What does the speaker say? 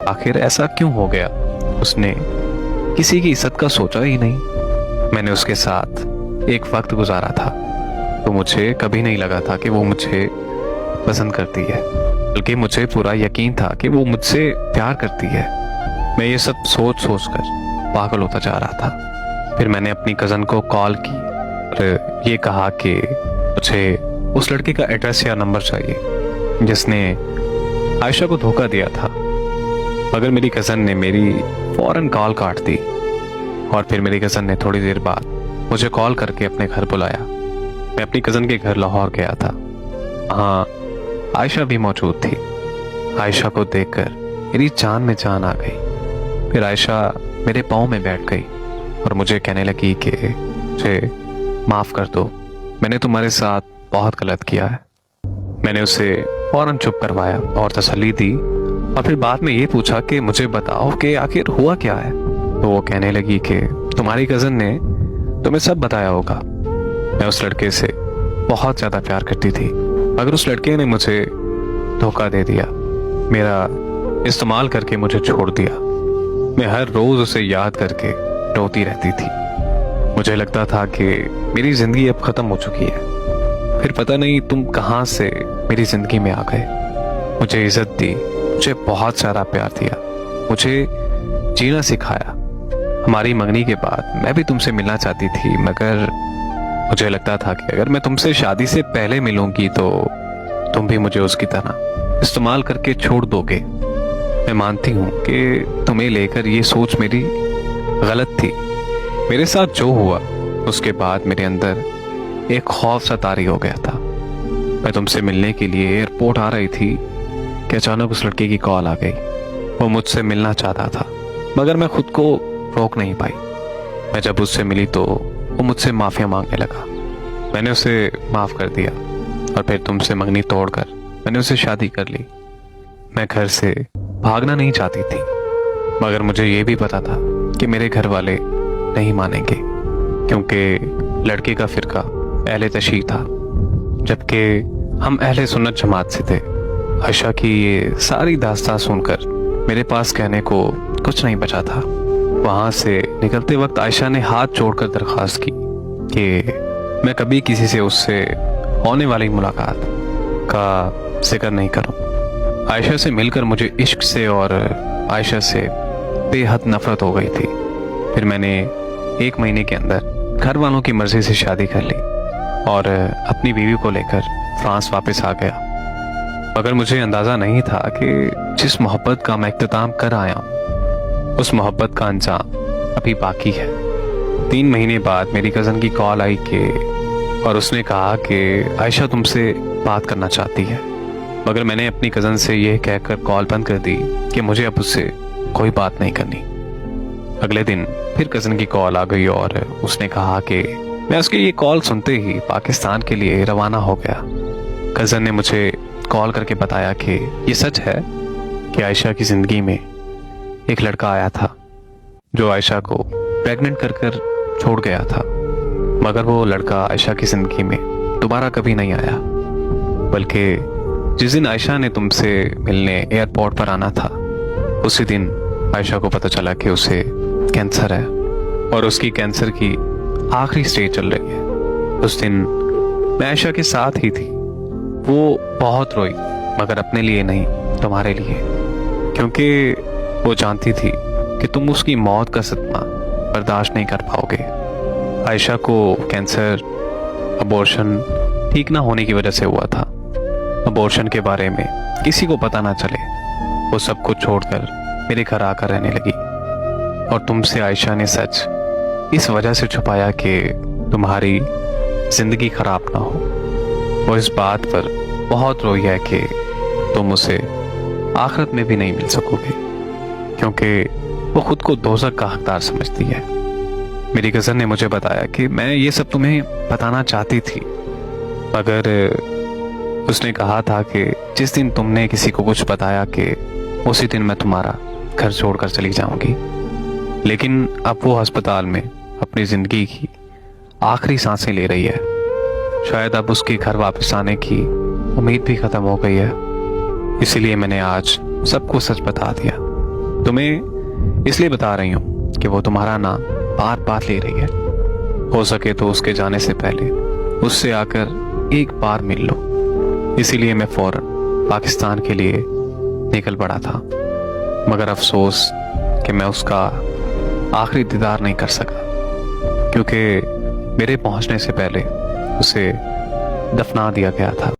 आखिर ऐसा क्यों हो गया। उसने किसी की इज्जत का सोचा ही नहीं। मैंने उसके साथ एक वक्त गुजारा था तो मुझे कभी नहीं लगा था कि वो मुझे पसंद करती है, बल्कि मुझे पूरा यकीन था कि वो मुझसे प्यार करती है। मैं ये सब सोच सोच कर पागल होता जा रहा था। फिर मैंने अपनी कज़न को कॉल की और ये कहा कि मुझे उस लड़के का एड्रेस या नंबर चाहिए जिसने आयशा को धोखा दिया था। मगर मेरी कज़न ने मेरी फौरन कॉल काट दी और फिर मेरी कज़न ने थोड़ी देर बाद मुझे कॉल करके अपने घर बुलाया। मैं अपनी कज़न के घर लाहौर गया था। हाँ, आयशा भी मौजूद थी। आयशा को देखकर मेरी जान में जान आ गई। फिर आयशा मेरे पाँव में बैठ गई और मुझे कहने लगी कि मुझे माफ़ कर दो, मैंने तुम्हारे साथ बहुत गलत किया है। मैंने उसे फौरन चुप करवाया और तसल्ली दी और फिर बाद में ये पूछा कि मुझे बताओ कि आखिर हुआ क्या है। तो वो कहने लगी कि तुम्हारी कज़न ने तुम्हें सब बताया होगा। मैं उस लड़के से बहुत ज़्यादा प्यार करती थी, मगर उस लड़के ने मुझे धोखा दे दिया, मेरा इस्तेमाल करके मुझे छोड़ दिया। मैं हर रोज़ उसे याद करके रोती रहती थी। मुझे लगता था कि मेरी ज़िंदगी अब ख़त्म हो चुकी है। फिर पता नहीं तुम कहाँ से मेरी ज़िंदगी में आ गए। मुझे इज्जत दी, मुझे बहुत सारा प्यार दिया, मुझे जीना सिखाया। हमारी मंगनी के बाद मैं भी तुमसे मिलना चाहती थी, मगर मुझे लगता था कि अगर मैं तुमसे शादी से पहले मिलूंगी तो तुम भी मुझे उसकी तरह इस्तेमाल करके छोड़ दोगे। मैं मानती हूँ कि तुम्हें लेकर ये सोच मेरी गलत थी। मेरे साथ जो हुआ उसके बाद मेरे अंदर एक खौफ सा तारी हो गया था। मैं तुमसे मिलने के लिए एयरपोर्ट आ रही थी कि अचानक उस लड़के की कॉल आ गई। वो मुझसे मिलना चाहता था, मगर मैं खुद को रोक नहीं पाई। मैं जब उससे मिली तो वो मुझसे माफ़िया मांगने लगा। मैंने उसे माफ़ कर दिया और फिर तुमसे मंगनी तोड़कर मैंने उसे शादी कर ली। मैं घर से भागना नहीं चाहती थी, मगर मुझे ये भी पता था कि मेरे घर वाले नहीं मानेंगे, क्योंकि लड़के का फ़िरका अहले तशीह था जबकि हम अहले सुन्नत जमात से थे। आयशा की ये सारी दास्तां सुनकर मेरे पास कहने को कुछ नहीं बचा था। वहाँ से निकलते वक्त आयशा ने हाथ जोड़कर दरख्वास्त की कि मैं कभी किसी से उससे होने वाली मुलाकात का जिक्र नहीं करूं। आयशा से मिलकर मुझे इश्क से और आयशा से बेहद नफरत हो गई थी। फिर मैंने 1 महीने के अंदर घर वालों की मर्जी से शादी कर ली और अपनी बीवी को लेकर फ्रांस वापस आ गया। मगर मुझे अंदाज़ा नहीं था कि जिस मोहब्बत का मैं इख्तिताम कर आया उस मोहब्बत का अंजाम अभी बाकी है। 3 महीने बाद मेरी कज़न की कॉल आई और उसने कहा कि आयशा तुमसे बात करना चाहती है। मगर मैंने अपनी कज़न से यह कहकर कॉल बंद कर दी कि मुझे अब उससे कोई बात नहीं करनी। अगले दिन फिर कज़न की कॉल आ गई और उसने कहा कि मैं उसकी ये कॉल सुनते ही पाकिस्तान के लिए रवाना हो गया। कज़न ने मुझे कॉल करके बताया कि ये सच है कि आयशा की ज़िंदगी में एक लड़का आया था जो आयशा को प्रेग्नेंट कर छोड़ गया था, मगर वो लड़का आयशा की ज़िंदगी में दोबारा कभी नहीं आया। बल्कि जिस दिन आयशा ने तुमसे मिलने एयरपोर्ट पर आना था उसी दिन आयशा को पता चला कि उसे कैंसर है और उसकी कैंसर की आखिरी स्टेज चल रही है। उस दिन मैं आयशा के साथ ही थी। वो बहुत रोई, मगर अपने लिए नहीं, तुम्हारे लिए, क्योंकि वो जानती थी कि तुम उसकी मौत का सदमा बर्दाश्त नहीं कर पाओगे। आयशा को कैंसर अबॉर्शन ठीक ना होने की वजह से हुआ था। अबॉर्शन के बारे में किसी को पता ना चले, वो सब कुछ छोड़कर मेरे घर आकर रहने लगी। और तुमसे आयशा ने सच इस वजह से छुपाया कि तुम्हारी ज़िंदगी खराब ना हो। वो इस बात पर बहुत रोई है कि तुम उसे आखिरत में भी नहीं मिल सकोगे, क्योंकि वो खुद को दोज़ख का हकदार समझती है। मेरी कज़न ने मुझे बताया कि मैं ये सब तुम्हें बताना चाहती थी, मगर उसने कहा था कि जिस दिन तुमने किसी को कुछ बताया कि उसी दिन मैं तुम्हारा घर छोड़कर चली जाऊंगी। लेकिन अब वो अस्पताल में अपनी ज़िंदगी की आखिरी सांसें ले रही है। शायद अब उसके घर वापस आने की उम्मीद भी ख़त्म हो गई है। इसीलिए मैंने आज सबको सच बता दिया। तुम्हें इसलिए बता रही हूँ कि वो तुम्हारा नाम बार बार ले रही है। हो सके तो उसके जाने से पहले उससे आकर एक बार मिल लो। इसीलिए मैं फौरन पाकिस्तान के लिए निकल पड़ा था, मगर अफसोस कि मैं उसका आखिरी दीदार नहीं कर सका, क्योंकि मेरे पहुंचने से पहले उसे दफना दिया गया था।